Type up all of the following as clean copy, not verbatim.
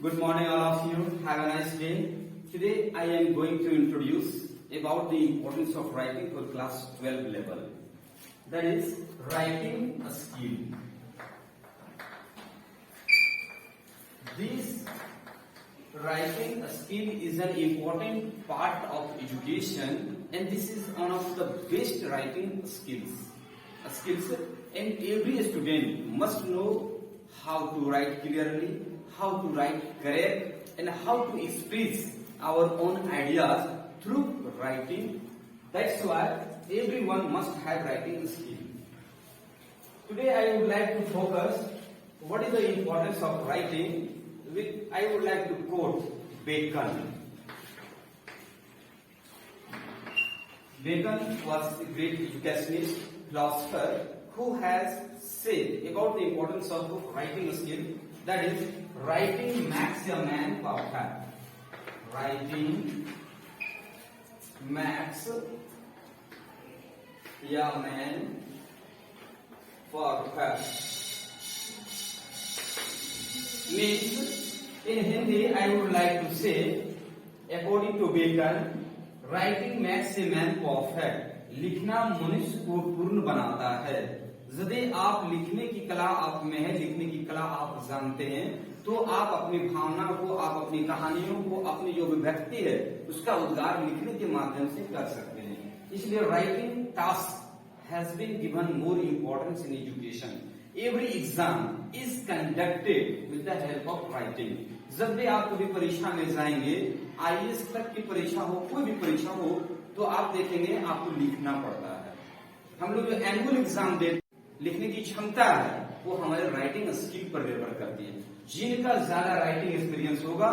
Good morning, all of you. Have a nice day. Today, I am going to introduce about the importance of writing for class 12 level. That is, writing a skill. This writing a skill is an important part of education, and this is one of the best writing skills, and every student must know how to write clearly, how to write correct, and how to express our own ideas through writing. That's why everyone must have writing skill. Today I would like to focus what is the importance of writing. I would like to quote Bacon. Bacon was a great educationist, philosopher, who has said about the importance of writing skill. That is, writing makes a man perfect. Writing makes a man perfect. Means, in Hindi, I would like to say, according to Bacon, writing makes a man perfect. लिखना मनुष्य को पूर्ण बनाता है. यदि आप लिखने की कला आप में है, लिखने की कला आप जानते हैं, तो आप अपनी भावना को, आप अपनी कहानियों को, अपनी जो व्यक्ति है उसका उद्गार लिखने के माध्यम से कर सकते हैं. इसलिए writing task has been given more importance in education. Every exam is conducted with the help of writing. जब भी आप कभी परीक्षा में जाएंगे, आईएएस तक की परीक्षा हो, कोई भी परीक्षा हो, तो आप देखेंगे आपको लिखना पड़ता है. हम लोग जो एनुअल एग्जाम देते, लिखने की क्षमता है वो हमारे राइटिंग स्किल पर निर्भर करती है. जिनका ज्यादा राइटिंग एक्सपीरियंस होगा,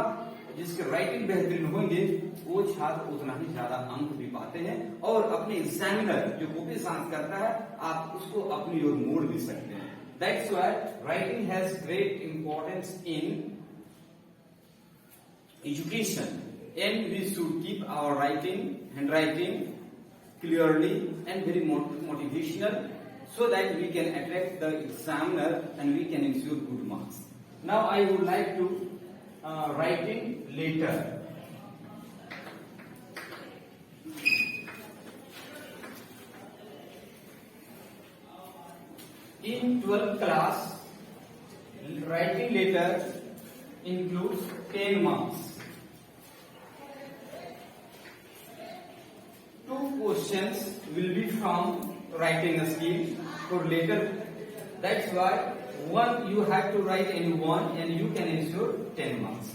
जिसके राइटिंग बेहतरीन होंगे, वो छात्र उतना ही ज्यादा अंक भी पाते हैं और अपने एग्जामिनर जो कॉपी जांच करता है, आप उसको अपनी ओर मोड़ भी सकते हैं. That's why writing has great importance in education, and we should keep our handwriting clearly and very motivational, so that we can attract the examiner and we can ensure good marks. Now I would like to writing letter. In 12th class, writing letter includes 10 marks. 2 questions will be from writing a skill for later. That's why one you have to write any one and you can ensure 10 marks.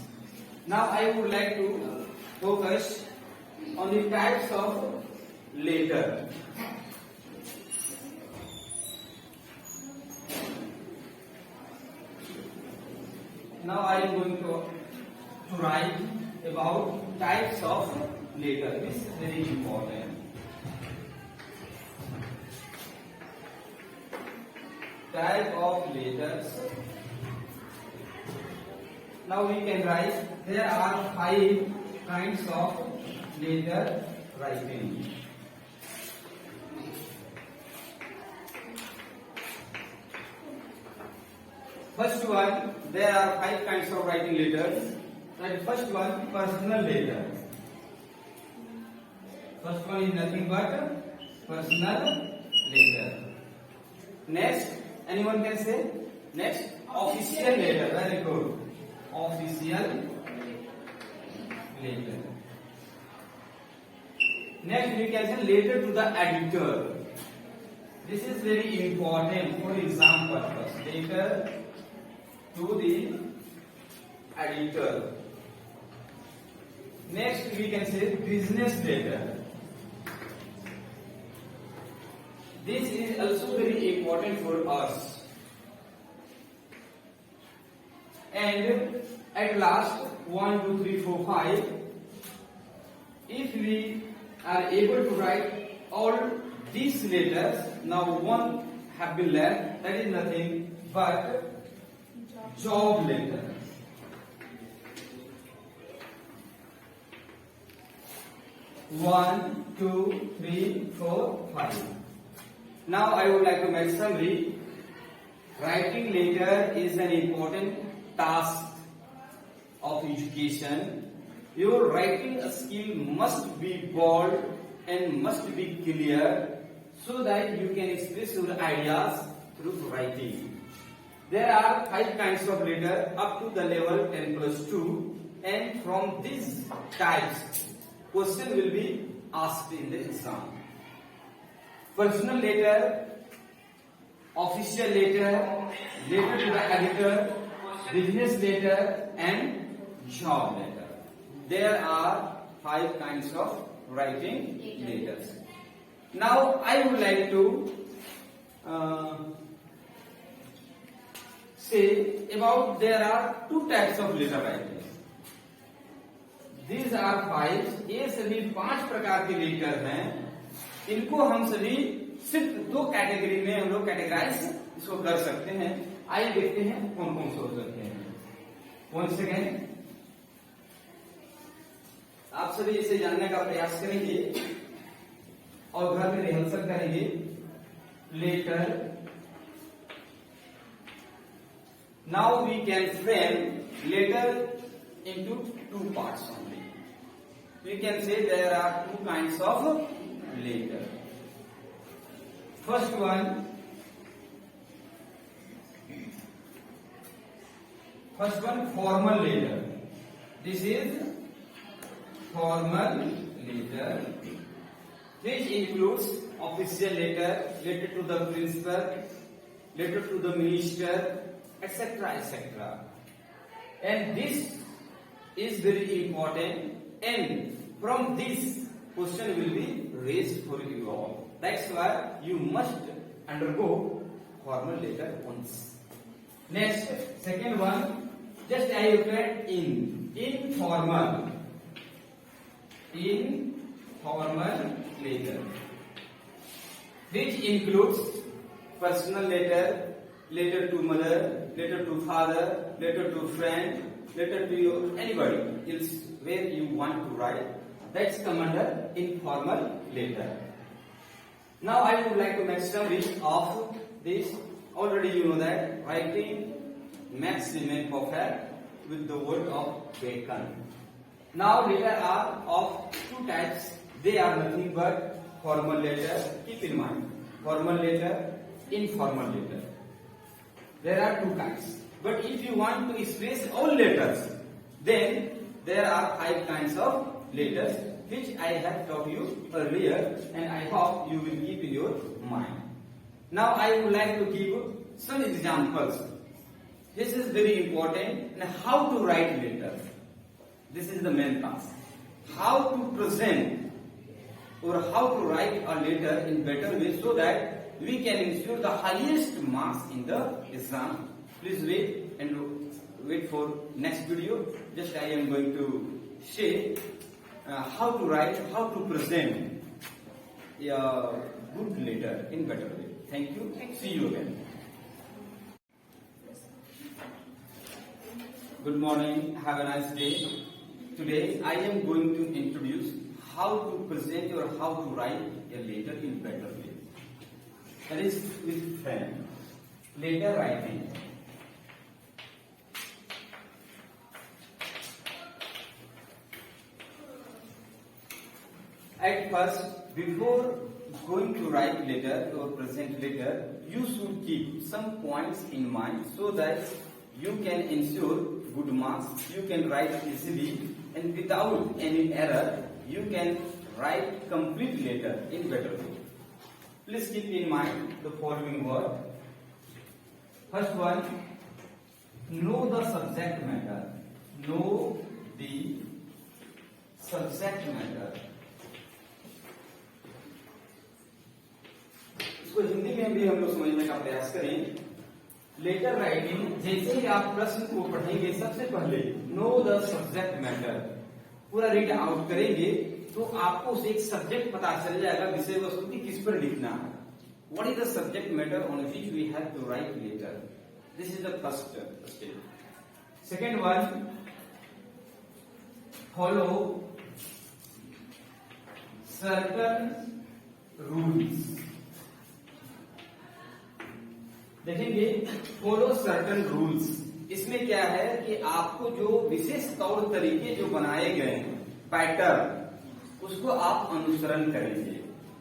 Now I would like to focus on the types of letter. Now I am going to write about types of letter. This is very important. Type of letters. Now we can write, there are 5 kinds of letter writing. First one, there are 5 kinds of writing letters. That first one, personal letter. First one is nothing but personal letter. Next, anyone can say? Next, official letter. Very good. Official letter. Next, we can say letter to the editor. This is very important for exam purpose. Letter to the editor. Next, we can say business letter. This is also very important for us. And at last, 1, 2, 3, 4, 5. If we are able to write all these letters, now one have been left. That is nothing but job letter. One, two, three, four, 5. Now I would like to make summary. Writing letter is an important task of education, your writing skill must be bold and must be clear so that you can express your ideas through writing. There are 5 kinds of letter up to the level 10+2, and from these types, question will be asked in the exam. Personal letter, official letter, letter to the editor, business letter, and job letter. There are 5 kinds of writing letters. Now I would like to say about there are 2 types of letter writing. These are 5. ये सभी 5 प्रकार के letter हैं. इनको हम सभी सिर्फ 2 category में हम लोग कैटेगराइज इसको कर सकते हैं. आइए देखते हैं कौन कौन से हो सकते हैं. कौन से हैं? आप सभी इसे जानने का प्रयास करेंगे और घर में रिहर्सल करेंगे. Letter. Now we can frame letter into 2 parts only. We can say there are 2 kinds of letter. First one formal letter. This is formal letter, which includes official letter, letter to the principal, letter to the minister, etc., etc. And this is very important, and from this question will be raised for you all. That's why you must undergo formal letter once. Next, second one, just I repeat informal letter, which includes personal letter, letter to mother, letter to father, letter to friend, letter to anybody else where you want to write. That's come under informal letter. Now I would like to make some list of this. Already you know that writing makes the man perfect with the word of Bacon. Now letter are of 2 types. They are nothing but formal letter. Keep in mind, formal letter, informal letter. There are 2 kinds. But if you want to express all letters, then there are 5 kinds of letters which I have taught you earlier, and I hope you will keep in your mind. Now I would like to give some examples. This is very important. And how to write letters. This is the main task. How to present or how to write a letter in better way so that we can ensure the highest marks in the exam. Please wait for next video. Just I am going to say how to write, how to present a good letter in better way. Thank you. See you again. Good morning. Have a nice day. Today I am going to introduce how to present or how to write a letter in better way. That is with friend. Letter writing. At first, before going to write letter or present letter, you should keep some points in mind so that you can ensure good marks. You can write easily and without any error. You can write complete letter in better way. Please keep in mind the following word. First one, know the subject matter. Know the subject matter. इसको हिंदी में भी हम लोग समझने का प्रयास करें. Letter writing, जैसे ही आप प्रश्न को पढ़ेंगे सबसे पहले नो द सब्जेक्ट मैटर पूरा रीड आउट करेंगे तो आपको उसे एक सब्जेक्ट पता चल जाएगा, विषय वस्तु की किस पर लिखना है. What is the subject matter on which we have to write letter. This is the first step. Second one, follow certain rules. देखेंगे फॉलो सर्टन रूल्स. इसमें क्या है कि आपको जो विशेष तौर तरीके जो बनाए गए हैं पैटर्न, उसको आप अनुसरण करेंगे।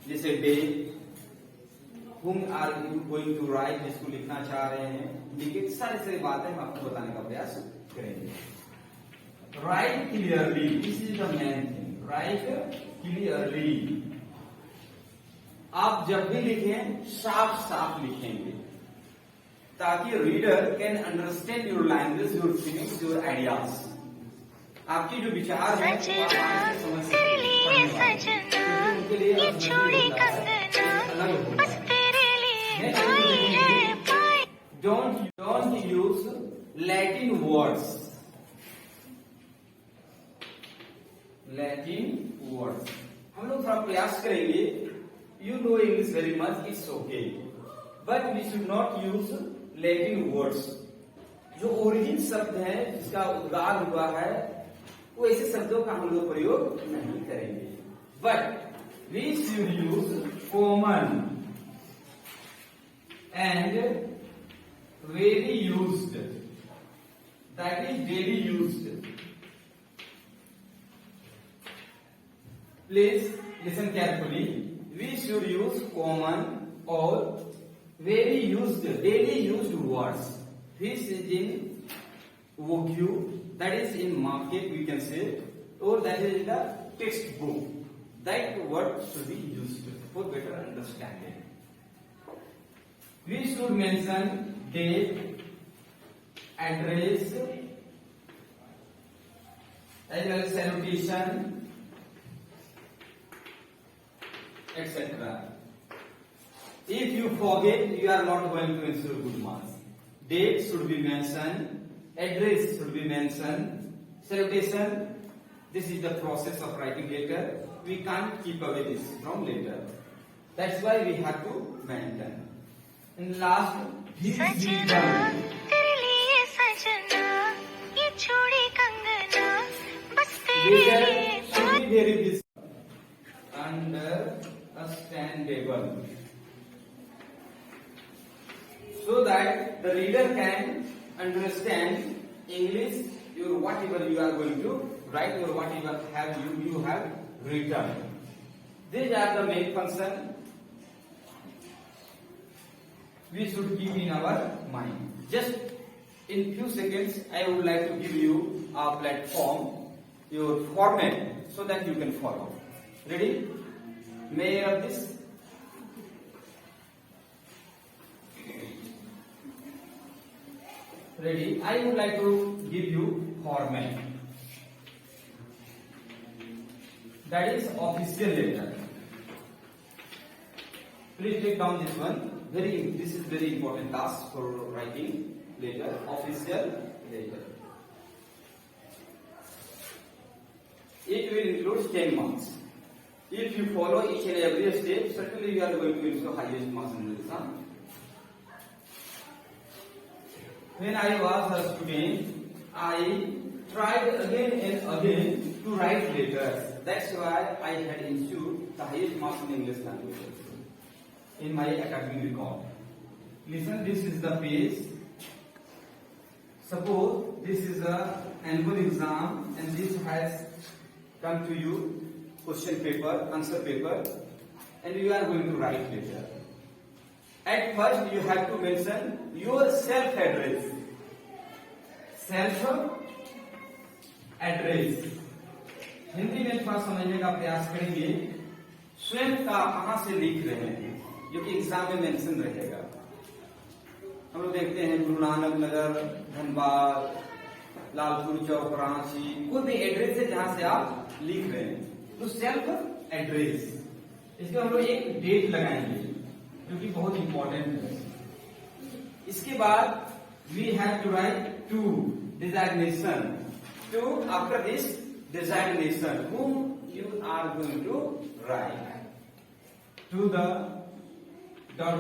जैसे day, whom are you going to write, जिसको लिखना चाह रहे हैं, लिखित सारी बातें हम आपको बताने का प्रयास करेंगे। Write clearly, this is the main thing, write clearly. आप जब भी लिखें साफ साफ लिखेंगे ताकि reader can understand your language, your feelings, your ideas. आपकी जो विचार है don't use Latin words, Latin words. हम लोग थोड़ा प्रयास करेंगे। You know English very much, it's okay, but we should not use Latin words. जो ओरिजिन शब्द है, जिसका उद्गार हुआ है, वो ऐसे शब्दों का हम लोग प्रयोग नहीं करेंगे। But we should use common and very used, that is daily used. Please listen carefully. We should use common or very used, daily used words. This is in vocab, that is in market we can say, or that is in the textbook. That word should be used for better understanding. We should mention date, address, as well as salutation, etc. If you forget, you are not going to ensure good marks. Date should be mentioned, address should be mentioned, salutation. This is the process of writing letter. We can't keep away this from later. That's why we have to mention. And last, सजना तेरे लिए सजना, ये चूड़ी कंगना बस तेरे लिए। should be very visible, understandable, so that the reader can understand English, your whatever you are going to write or whatever have you have written. These are the main function we should keep in our mind. Just in few seconds, I would like to give you a platform, your format, so that you can follow. Ready? May I have this? Ready? I would like to give you format. That is official letter. Please take down this one. This is very important task for writing letter. Official letter. It will include 10 marks. If you follow each and every step, certainly you are going to ensure highest marks in the exam. When I was a student, I tried again and again to write letters. That's why I had ensured the highest marks in English language in my academic record. Listen, this is the page. Suppose this is the annual exam and this has come to you question paper, answer paper, and you are going to write later. At first, you have to mention your self address. Self address. Hindi में थोड़ा समझने का प्रयास करेंगे। स्वयं का कहां से लिख रहे हैं, जो कि एग्जाम में मेंशन रहेगा। हम लोग देखते हैं गुरु नानक नगर, धनबाद, लालपुर चौक, रांची, कोई भी एड्रेस है जहां से आप लिख रहे हैं, तो सेल्फ एड्रेस। इसके हम लोग एक डेट लगाएंगे जो कि बहुत इंपॉर्टेंट है। इसके बाद we have to write to designation, to after this designation whom you are going to write to the dot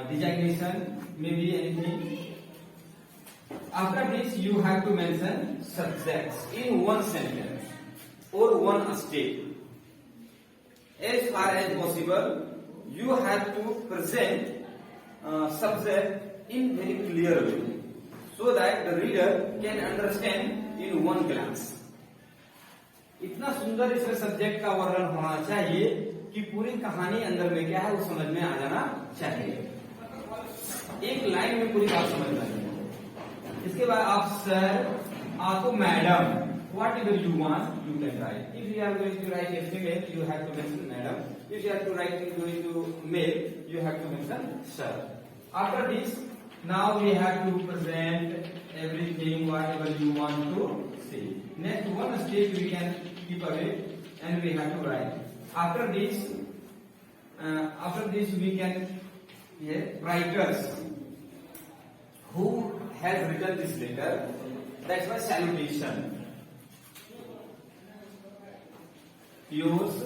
designation, maybe anything. After this, you have to mention subjects in one sentence or one step. As far as possible, you have to present subject in very clear way, so that the reader can understand in one glance. इतना सुंदर इसमें subject का वर्णन होना चाहिए कि पूरी कहानी अंदर में क्या है वो समझ में आ जाना चाहिए। एक लाइन में पूरी बात समझ में आ जाए। इसके बाद आप सर, आपको madam, whatever you want you can write. If you are going to write a female, you have to mention madam. If you are to write going to male, you have to mention sir. After this, now we have to present everything whatever you want to say. Next one step we can keep away and we have to write. After this we can writers who has written this letter. That's why salutation. Use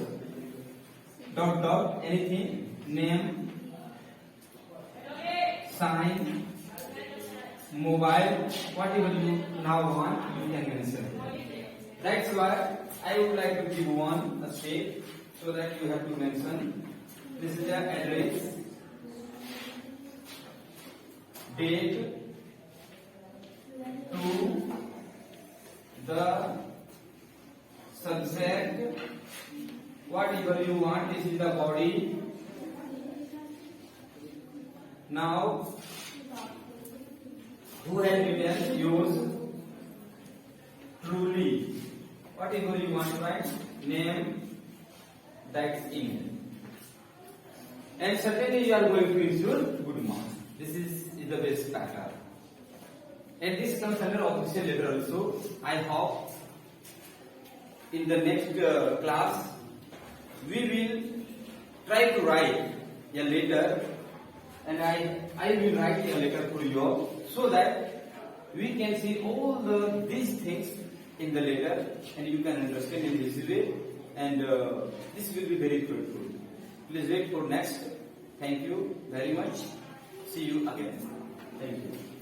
dot anything, name, sign, mobile, whatever you now want you can mention. That's why I would like to give one a step, so that you have to mention this is the address, date, to the subject, whatever you want. This is the body. Now who has written? Use truly, whatever you want to write, name, that's email, and certainly you are going to ensure good marks. This is the best pattern, and this comes under official letter also. I hope in the next class we will try to write a letter, and I will write a letter for you all, so that we can see all these things in the letter and you can understand in this way, and this will be very fruitful. Please wait for next. Thank you very much. See you again. Thank you.